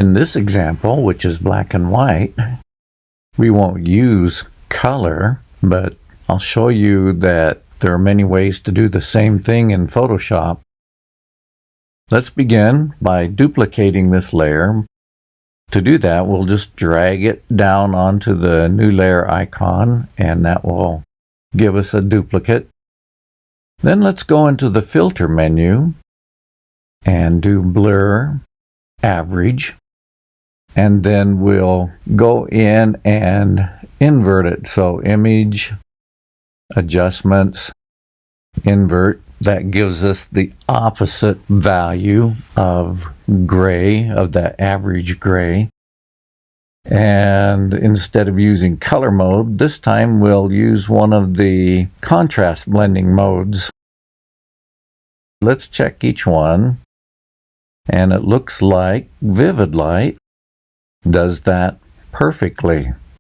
In this example, which is black and white, we won't use color, but I'll show you that there are many ways to do the same thing in Photoshop. Let's begin by duplicating this layer. To do that, we'll just drag it down onto the new layer icon, and that will give us a duplicate. Then let's go into the filter menu and do blur, average, and then we'll go in and invert it. So image, adjustments, invert. That gives us the opposite value of gray, of the average gray. And instead of using color mode, this time we'll use one of the contrast blending modes. Let's check each one. And it looks like Vivid Light does that perfectly.